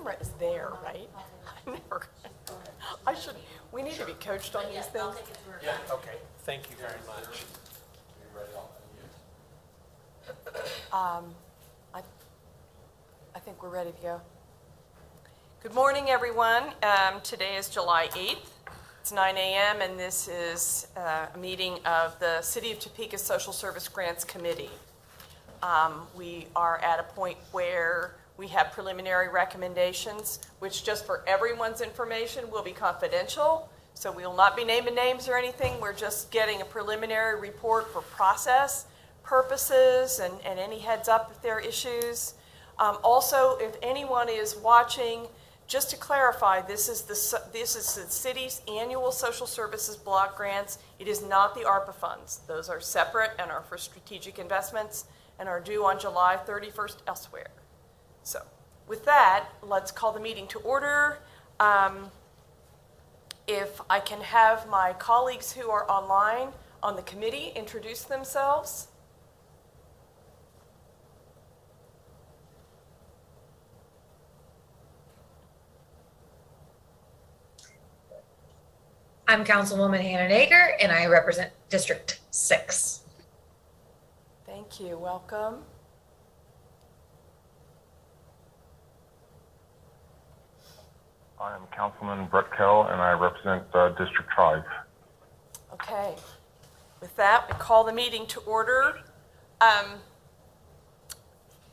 camera is there, right? I never. We need to be coached on these things. Yeah, okay. Thank you very much. I think we're ready to go. Good morning, everyone. Today is July 8th. It's 9 a.m. and this is a meeting of the City of Topeka Social Service Grants Committee. We are at a point where we have preliminary recommendations, which just for everyone's information will be confidential. So we will not be naming names or anything. We're just getting a preliminary report for process purposes and any heads up if there are issues. Also, if anyone is watching, just to clarify, this is the city's annual social services block grants. It is not the ARPA funds. Those are separate and are for strategic investments and are due on July 31st elsewhere. So with that, let's call the meeting to order. If I can have my colleagues who are online on the committee introduce themselves. I'm Councilwoman Hannah Nager, and I represent District 6. Thank you. Welcome. I'm Councilman Brett Kell, and I represent District 5. Okay. With that, we call the meeting to order.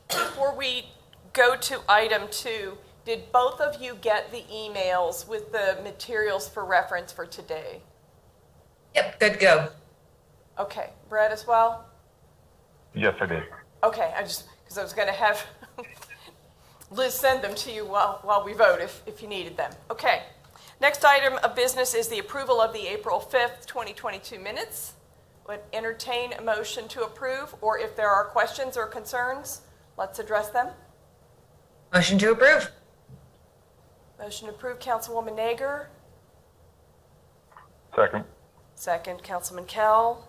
Before we go to item 2, did both of you get the emails with the materials for reference for today? Yep, good to go. Okay. Brett as well? Yes, I did. Okay. Because I was going to have Liz send them to you while we vote if you needed them. Okay. Next item of business is the approval of the April 5th, 2022 minutes. Would entertain a motion to approve, or if there are questions or concerns, let's address them. Motion to approve. Motion approved, Councilwoman Nager. Second. Second, Councilman Kell.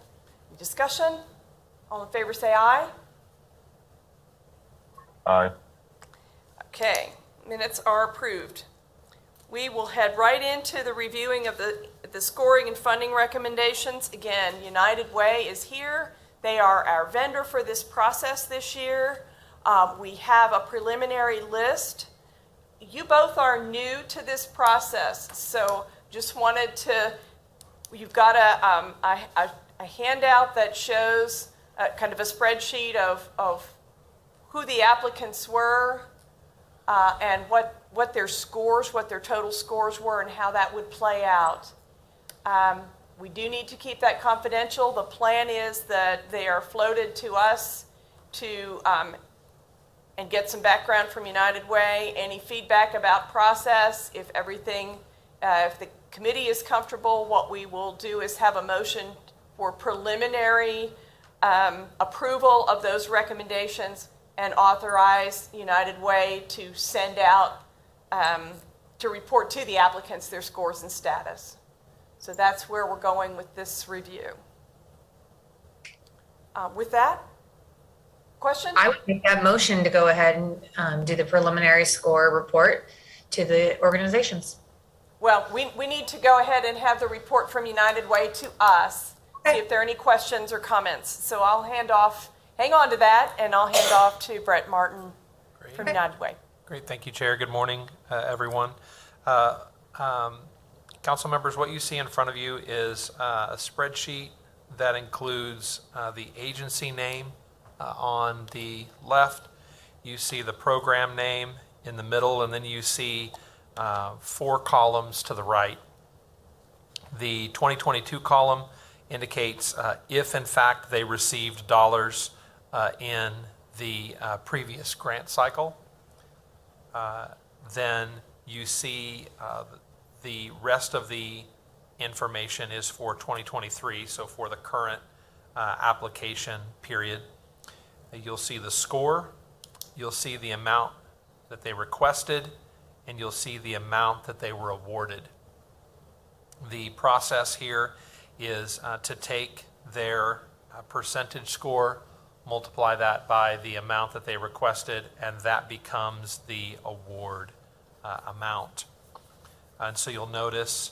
Any discussion? All in favor say aye. Aye. Okay, minutes are approved. We will head right into the reviewing of the scoring and funding recommendations. Again, United Way is here. They are our vendor for this process this year. We have a preliminary list. You both are new to this process, so just wanted to, you've got a handout that shows kind of a spreadsheet of who the applicants were and what their scores, what their total scores were, and how that would play out. We do need to keep that confidential. The plan is that they are floated to us to and get some background from United Way, any feedback about process, if the committee is comfortable, what we will do is have a motion for preliminary approval of those recommendations and authorize United Way to send out, to report to the applicants their scores and status. So that's where we're going with this review. With that, question? I would make that motion to go ahead and do the preliminary score report to the organizations. Well, we need to go ahead and have the report from United Way to us, see if there are any questions or comments. So I'll hang on to that, and I'll hand off to Brett Martin from United Way. Great, thank you, Chair. Good morning, everyone. Council members, what you see in front of you is a spreadsheet that includes the agency name on the left. You see the program name in the middle, and then you see 4 columns to the right. The 2022 column indicates if in fact they received dollars in the previous grant cycle. Then you see the rest of the information is for 2023, so for the current application period. You'll see the score, you'll see the amount that they requested, and you'll see the amount that they were awarded. The process here is to take their percentage score, multiply that by the amount that they requested, and that becomes the award amount. And so you'll notice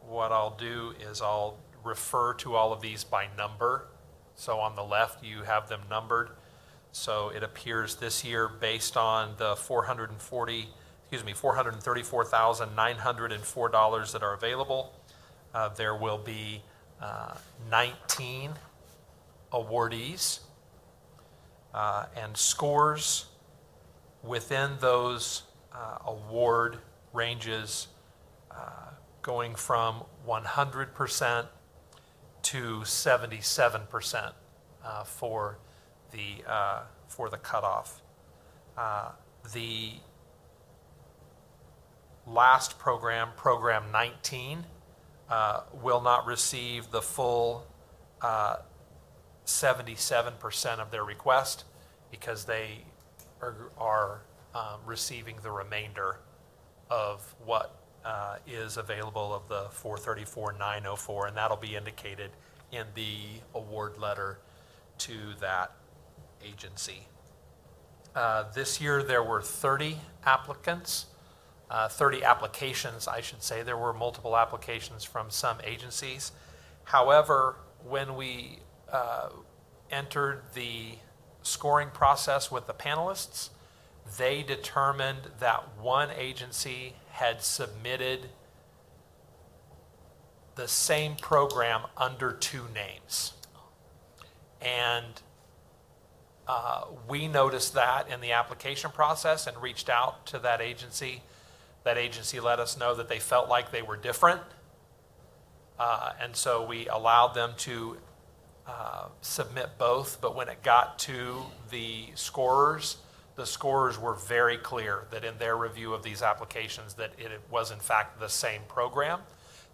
what I'll do is I'll refer to all of these by number. So on the left, you have them numbered. So it appears this year, based on the $434,904 that are available, there will be 19 awardees, and scores within those award ranges going from 100% to 77% for the cutoff. The last program, Program 19, will not receive the full 77% of their request because they are receiving the remainder of what is available of the $434,904, and that'll be indicated in the award letter to that agency. This year there were 30 applicants, 30 applications, I should say. There were multiple applications from some agencies. However, when we entered the scoring process with the panelists, they determined that one agency had submitted the same program under two names. And we noticed that in the application process and reached out to that agency. That agency let us know that they felt like they were different. And so we allowed them to submit both. But when it got to the scorers were very clear that in their review of these applications that it was in fact the same program.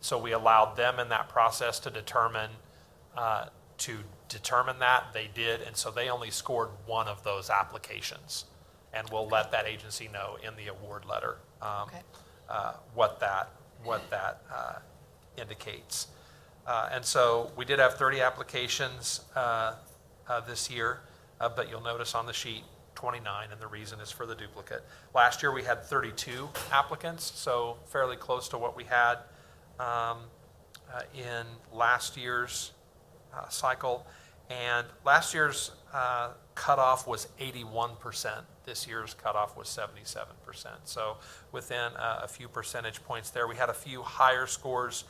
So we allowed them in that process to determine that. They did, and so they only scored one of those applications. And we'll let that agency know in the award letter what that indicates. And so we did have 30 applications this year, but you'll notice on the sheet 29, and the reason is for the duplicate. Last year we had 32 applicants, so fairly close to what we had in last year's cycle. And last year's cutoff was 81%. This year's cutoff was 77%. So within a few percentage points there, we had a few higher scores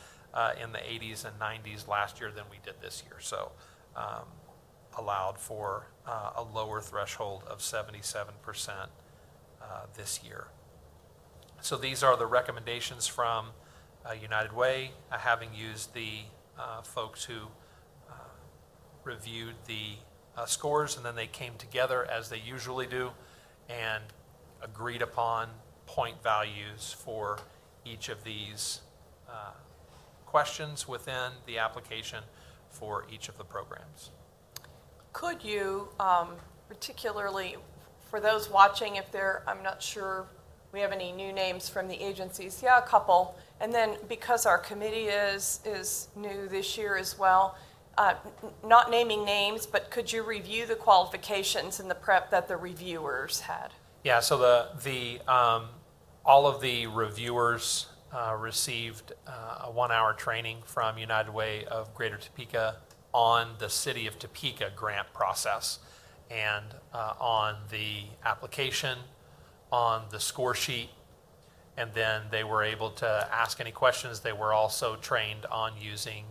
in the 80s and 90s last year than we did this year. So allowed for a lower threshold of 77% this year. So these are the recommendations from United Way, having used the folks who reviewed the scores, and then they came together as they usually do and agreed upon point values for each of these questions within the application for each of the programs. Could you, particularly for those watching, if they're, I'm not sure we have any new names from the agencies. Yeah, a couple. And then because our committee is new this year as well, not naming names, but could you review the qualifications and the prep that the reviewers had? Yeah, so the all of the reviewers received a 1-hour training from United Way of Greater Topeka on the City of Topeka grant process and on the application, on the score sheet, and then they were able to ask any questions. They were also trained on using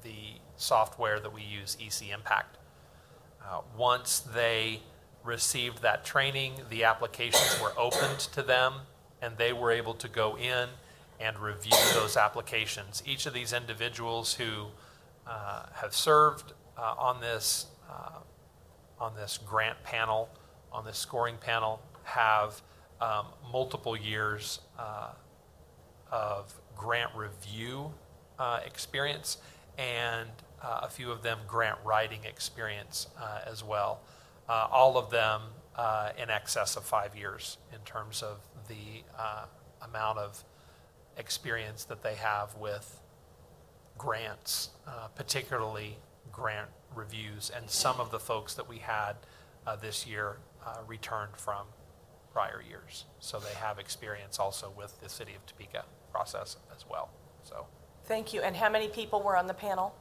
the software that we use, EC Impact. Once they received that training, the applications were opened to them, and they were able to go in and review those applications. Each of these individuals who have served on this grant panel, on this scoring panel, have multiple years of grant review experience, and a few of them grant writing experience as well. All of them in excess of 5 years in terms of the amount of experience that they have with grants, particularly grant reviews. And some of the folks that we had this year returned from prior years. So they have experience also with the City of Topeka process as well. So Thank you. And how many people were on the panel?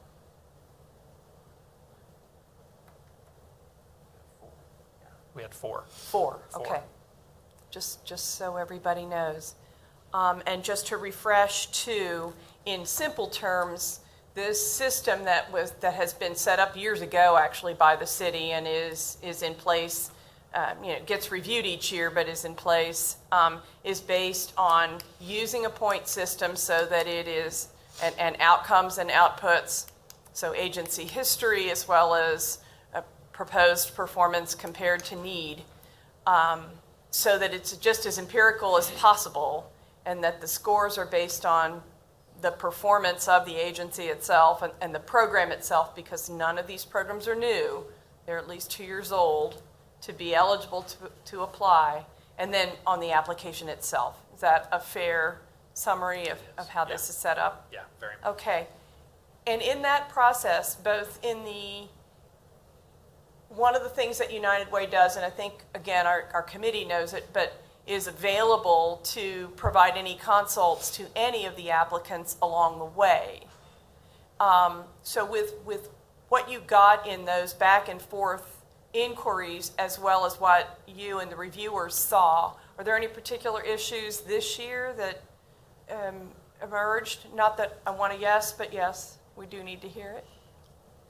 we had four. Four, Four. okay. Just so everybody knows. And just to refresh too, in simple terms, this system that has been set up years ago actually by the city and is in place, gets reviewed each year, but is in place, is based on using a point system so that it is, and outcomes and outputs, so agency history as well as proposed performance compared to need, so that it's just as empirical as possible, and that the scores are based on the performance of the agency itself and the program itself, because none of these programs are new. They're at least 2 years old to be eligible to apply, and then on the application itself. Is that a fair summary of how this is set up? Yeah, very much. Okay. And in that process, both in one of the things that United Way does, and I think, again, our committee knows it, but is available to provide any consults to any of the applicants along the way. So with what you got in those back and forth inquiries, as well as what you and the reviewers saw, are there any particular issues this year that emerged? Not that I want a yes, but yes, we do need to hear it.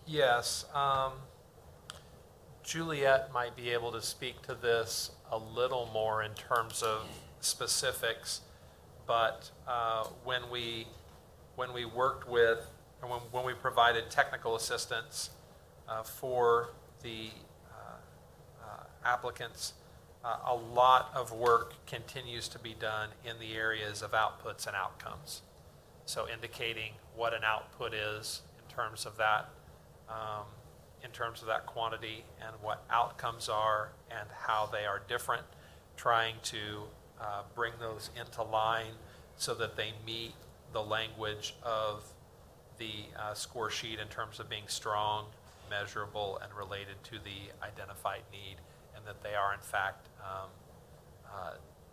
Yes. Juliet might be able to speak to this a little more in terms of specifics, but when we worked with, or when we provided technical assistance for the applicants, a lot of work continues to be done in the areas of outputs and outcomes. So indicating what an output is in terms of that quantity, and what outcomes are and how they are different, trying to bring those into line so that they meet the language of the score sheet in terms of being strong, measurable, and related to the identified need, and that they are in fact,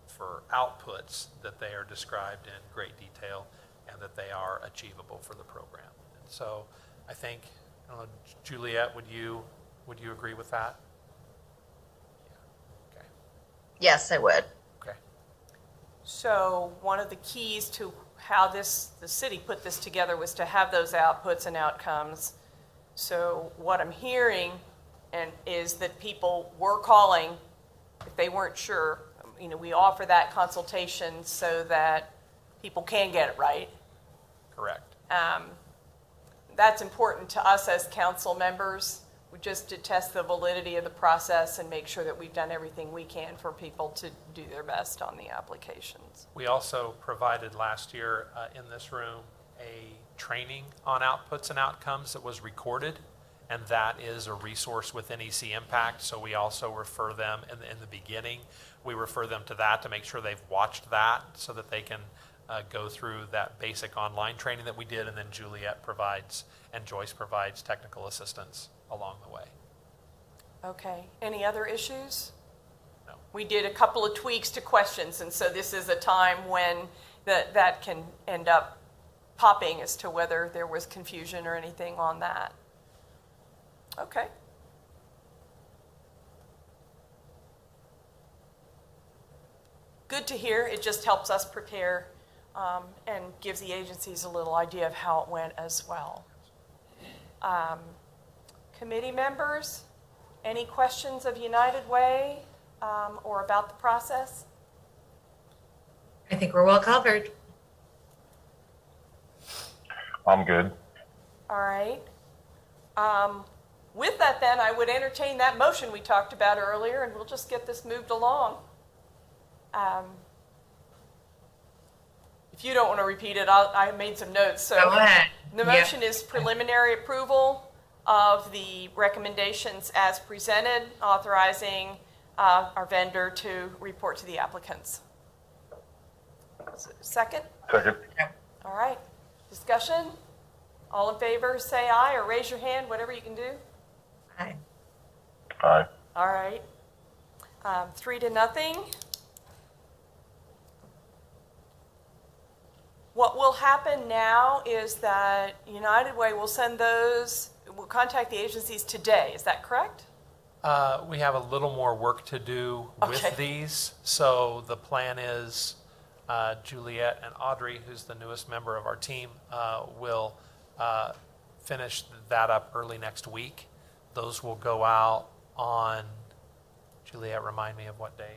for outputs, that they are described in great detail and that they are achievable for the program. And so I think, Juliet, would you agree with that? Yeah. Okay. Yes, I would. Okay. So one of the keys to how the city put this together was to have those outputs and outcomes. So what I'm hearing is that people were calling if they weren't sure. We offer that consultation so that people can get it right. Correct. That's important to us as council members, just to test the validity of the process and make sure that we've done everything we can for people to do their best on the applications. We also provided last year in this room a training on outputs and outcomes that was recorded, and that is a resource with NEC Impact. So we also refer them in the beginning. We refer them to that to make sure they've watched that so that they can go through that basic online training that we did, and then Juliet provides and Joyce provides technical assistance along the way. Okay. Any other issues? No. We did a couple of tweaks to questions, and so this is a time when that can end up popping as to whether there was confusion or anything on that. Okay. Good to hear. It just helps us prepare and gives the agencies a little idea of how it went as well. Committee members, any questions of United Way or about the process? I think we're well covered. I'm good. All right. With that then, I would entertain that motion we talked about earlier, and we'll just get this moved along. If you don't want to repeat it, I made some notes. So Go ahead. the motion is preliminary approval of the recommendations as presented, authorizing our vendor to report to the applicants. Second? Second. All right. Discussion? All in favor, say aye or raise your hand, whatever you can do. Aye. Aye. All right. 3-0. What will happen now is that United Way will send those, will contact the agencies today. Is that correct? We have a little more work to do Okay. with these. So the plan is Juliet and Audrey, who's the newest member of our team, will finish that up early next week. Those will go out on, Juliet, remind me of what day?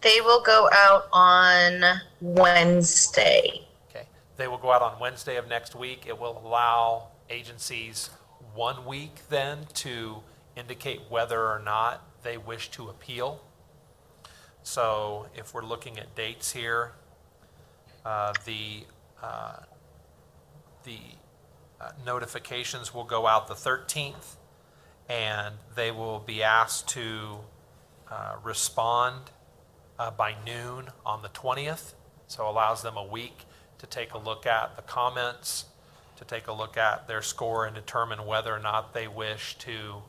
They will go out on Wednesday. Okay. They will go out on Wednesday of next week. It will allow agencies 1 week then to indicate whether or not they wish to appeal. So if we're looking at dates here, the notifications will go out the 13th, and they will be asked to respond by noon on the 20th. So allows them a week to take a look at the comments, to take a look at their score and determine whether or not they wish to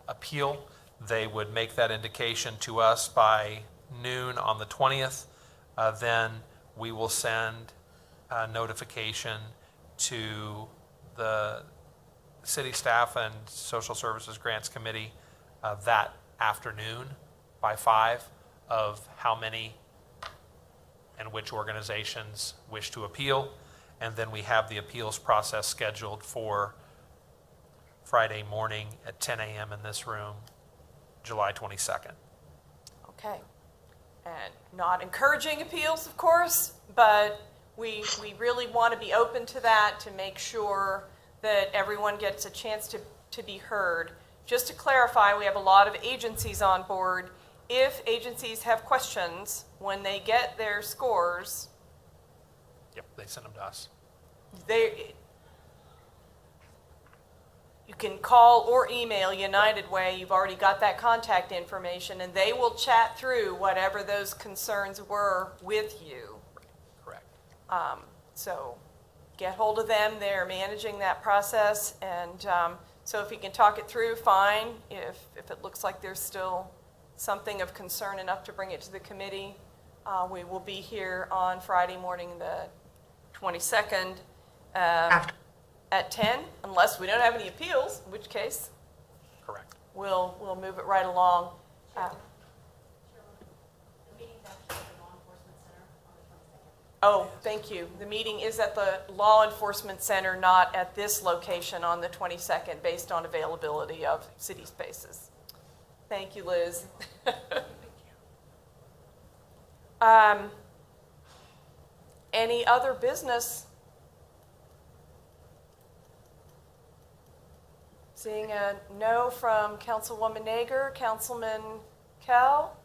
appeal. They would make that indication to us by noon on the 20th. Then we will send a notification to the City Staff and Social Services Grants Committee that afternoon by 5 of how many and which organizations wish to appeal. And then we have the appeals process scheduled for Friday morning at 10 a.m. in this room, July 22nd. Okay. And not encouraging appeals, of course, but we really want to be open to that to make sure that everyone gets a chance to be heard. Just to clarify, we have a lot of agencies on board. If agencies have questions when they get their scores, Yep, they send them to us. You can call or email United Way. You've already got that contact information, and they will chat through whatever those concerns were with you. Correct. So get hold of them. They're managing that process, and so if you can talk it through, fine. If it looks like there's still something of concern enough to bring it to the committee, we will be here on Friday morning, the 22nd, After. at 10, unless we don't have any appeals, in which case Correct. we'll move it right along. Oh, thank you. The meeting is at the Law Enforcement Center, not at this location on the 22nd, based on availability of city spaces. Thank you, Liz. Any other business? Seeing a no from Councilwoman Nager, Councilman Kell?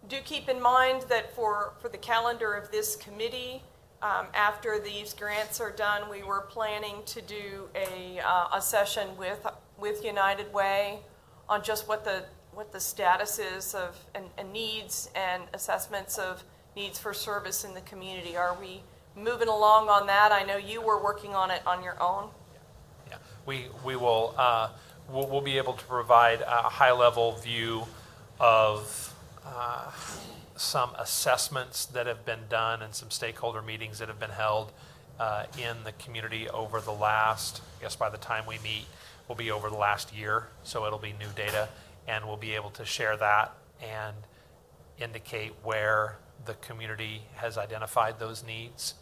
Do keep in mind that for the calendar of this committee, after these grants are done, we were planning to do a session with United Way on just what the status is of and needs and assessments of needs for service in the community. Are we moving along on that? I know you were working on it on your own. Yeah, we will we'll be able to provide a high-level view of some assessments that have been done and some stakeholder meetings that have been held in the community over the last, I guess by the time we meet, will be over the last year, so it'll be new data, and we'll be able to share that and indicate where the community has identified those needs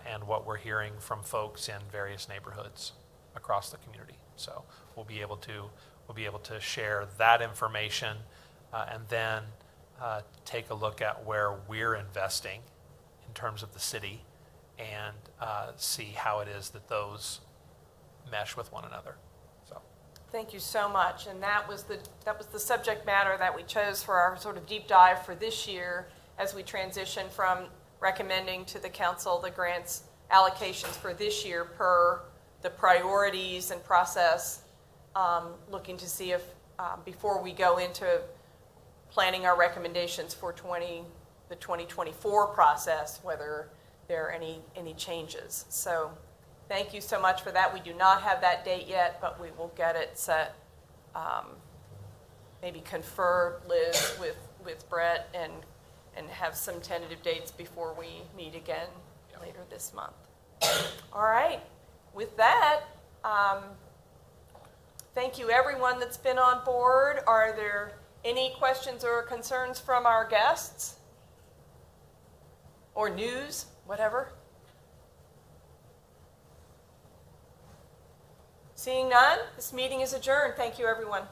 and what we're hearing from folks in various neighborhoods across the community. So we'll be able to share that information and then take a look at where we're investing in terms of the city and see how it is that those mesh with one another. So, Thank you so much. And that was the subject matter that we chose for our sort of deep dive for this year as we transition from recommending to the council the grants allocations for this year per the priorities and process, looking to see if before we go into planning our recommendations for the 2024 process, whether there are any changes. So thank you so much for that. We do not have that date yet, but we will get it set. Maybe confer, Liz, with Brett and and have some tentative dates before we meet again later this month. All right, with that, thank you everyone that's been on board. Are there any questions or concerns from our guests? Or news, whatever? Seeing none, this meeting is adjourned. Thank you, everyone.